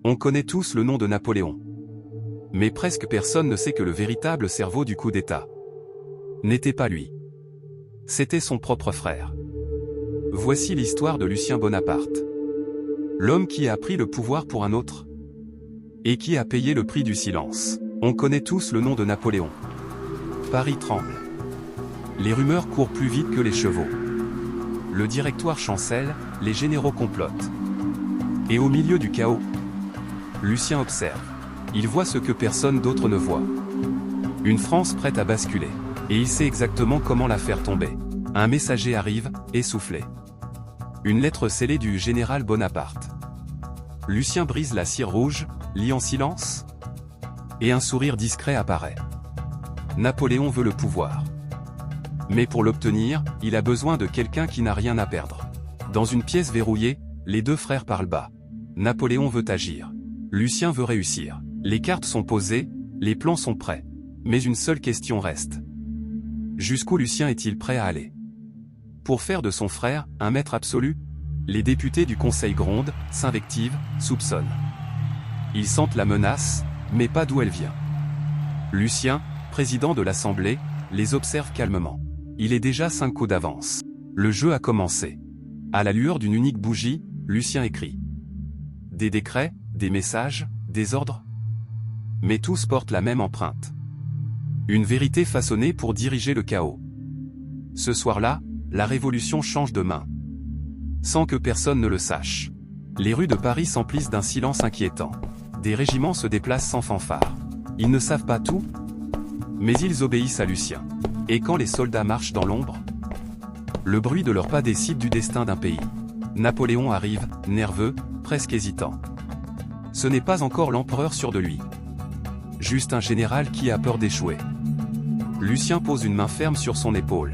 On connaît tous le nom de Napoléon. Mais presque personne ne sait que le véritable cerveau du coup d'État n'était pas lui. C'était son propre frère. Voici l'histoire de Lucien Bonaparte. L'homme qui a pris le pouvoir pour un autre et qui a payé le prix du silence. On connaît tous le nom de Napoléon. Paris tremble. Les rumeurs courent plus vite que les chevaux. Le directoire chancelle, les généraux complotent. Et au milieu du chaos, Lucien observe. Il voit ce que personne d'autre ne voit. Une France prête à basculer. Et il sait exactement comment la faire tomber. Un messager arrive, essoufflé. Une lettre scellée du général Bonaparte. Lucien brise la cire rouge, lit en silence. Et un sourire discret apparaît. Napoléon veut le pouvoir. Mais pour l'obtenir, il a besoin de quelqu'un qui n'a rien à perdre. Dans une pièce verrouillée, les deux frères parlent bas. Napoléon veut agir. Lucien veut réussir. Les cartes sont posées, les plans sont prêts. Mais une seule question reste. Jusqu'où Lucien est-il prêt à aller? Pour faire de son frère un maître absolu? Les députés du Conseil grondent, s'invectivent, soupçonnent. Ils sentent la menace, mais pas d'où elle vient. Lucien, président de l'Assemblée, les observe calmement. Il est déjà 5 coups d'avance. Le jeu a commencé. À la lueur d'une unique bougie, Lucien écrit. Des décrets, des messages, des ordres. Mais tous portent la même empreinte. Une vérité façonnée pour diriger le chaos. Ce soir-là, la révolution change de main. Sans que personne ne le sache. Les rues de Paris s'emplissent d'un silence inquiétant. Des régiments se déplacent sans fanfare. Ils ne savent pas tout, mais ils obéissent à Lucien. Et quand les soldats marchent dans l'ombre, le bruit de leurs pas décide du destin d'un pays. Napoléon arrive, nerveux, presque hésitant. Ce n'est pas encore l'empereur sûr de lui. Juste un général qui a peur d'échouer. Lucien pose une main ferme sur son épaule.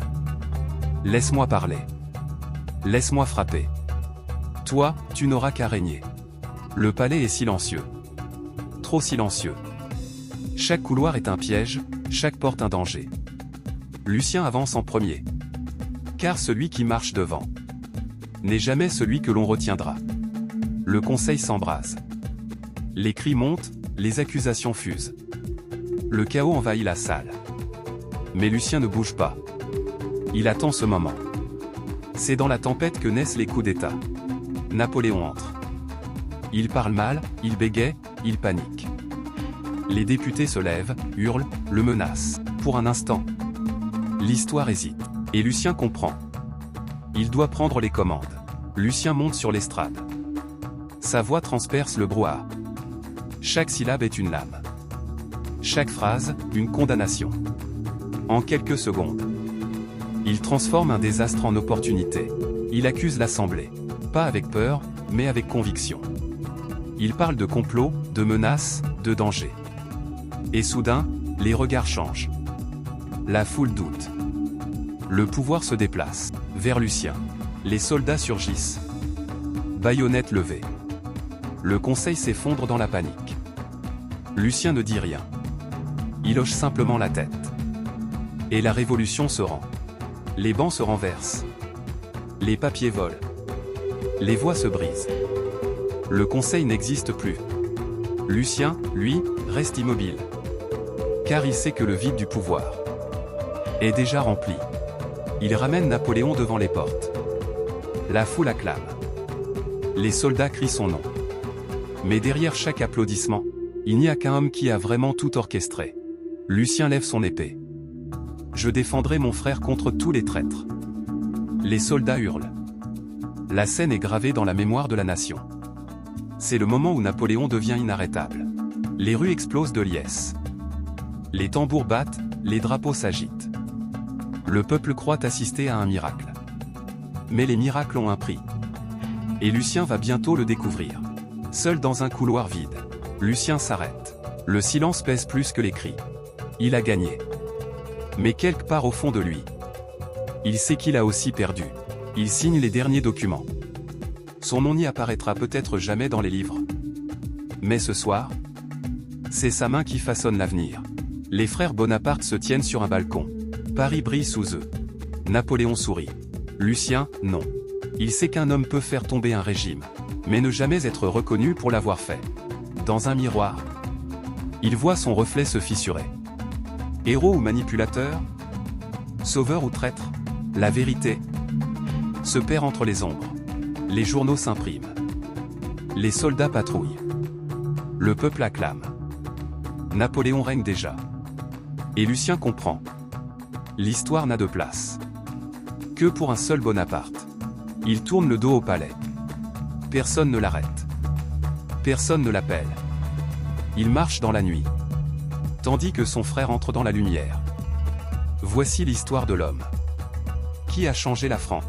Laisse-moi parler. Laisse-moi frapper. Toi, tu n'auras qu'à régner. Le palais est silencieux. Trop silencieux. Chaque couloir est un piège, chaque porte un danger. Lucien avance en premier. Car celui qui marche devant n'est jamais celui que l'on retiendra. Le conseil s'embrase. Les cris montent, les accusations fusent. Le chaos envahit la salle. Mais Lucien ne bouge pas. Il attend ce moment. C'est dans la tempête que naissent les coups d'État. Napoléon entre. Il parle mal, il bégaie, il panique. Les députés se lèvent, hurlent, le menacent. Pour un instant, l'histoire hésite. Et Lucien comprend. Il doit prendre les commandes. Lucien monte sur l'estrade. Sa voix transperce le brouhaha. Chaque syllabe est une lame. Chaque phrase, une condamnation. En quelques secondes, il transforme un désastre en opportunité. Il accuse l'Assemblée. Pas avec peur, mais avec conviction. Il parle de complot, de menaces, de danger. Et soudain, les regards changent. La foule doute. Le pouvoir se déplace. Vers Lucien. Les soldats surgissent. Baïonnettes levées. Le conseil s'effondre dans la panique. Lucien ne dit rien. Il hoche simplement la tête. Et la révolution se rend. Les bancs se renversent. Les papiers volent. Les voix se brisent. Le conseil n'existe plus. Lucien, lui, reste immobile. Car il sait que le vide du pouvoir est déjà rempli. Il ramène Napoléon devant les portes. La foule acclame. Les soldats crient son nom. Mais derrière chaque applaudissement, il n'y a qu'un homme qui a vraiment tout orchestré. Lucien lève son épée. Je défendrai mon frère contre tous les traîtres. Les soldats hurlent. La scène est gravée dans la mémoire de la nation. C'est le moment où Napoléon devient inarrêtable. Les rues explosent de liesse. Les tambours battent, les drapeaux s'agitent. Le peuple croit assister à un miracle. Mais les miracles ont un prix. Et Lucien va bientôt le découvrir. Seul dans un couloir vide, Lucien s'arrête. Le silence pèse plus que les cris. Il a gagné. Mais quelque part au fond de lui, il sait qu'il a aussi perdu. Il signe les derniers documents. Son nom n'y apparaîtra peut-être jamais dans les livres. Mais ce soir, c'est sa main qui façonne l'avenir. Les frères Bonaparte se tiennent sur un balcon. Paris brille sous eux. Napoléon sourit. Lucien, non. Il sait qu'un homme peut faire tomber un régime, mais ne jamais être reconnu pour l'avoir fait. Dans un miroir, il voit son reflet se fissurer. Héros ou manipulateur? Sauveur ou traître? La vérité se perd entre les ombres. Les journaux s'impriment. Les soldats patrouillent. Le peuple acclame. Napoléon règne déjà. Et Lucien comprend. L'histoire n'a de place que pour un seul Bonaparte. Il tourne le dos au palais. Personne ne l'arrête. Personne ne l'appelle. Il marche dans la nuit, tandis que son frère entre dans la lumière. Voici l'histoire de l'homme qui a changé la France.